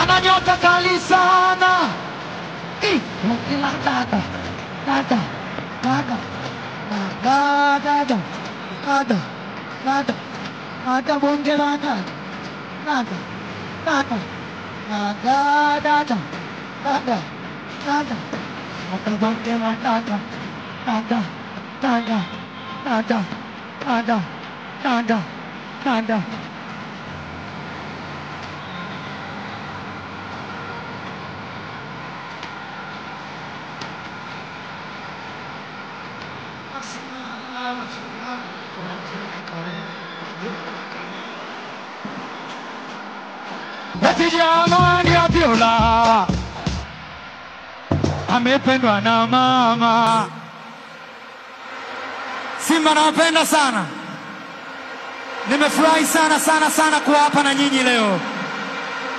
ana nyota kali sana. Dada, dada, dada, dada, dada, dada, dada, dada, bonge la dada, dada, dada, dada, dada, dada, dada, dada, bonge la dada, dada, dada, dada, dada, dada, dada. Eti jamani Abiola amependwa na mama. Simba nawapenda sana. Nimefurahi sana kuwa hapa na nyinyi leo.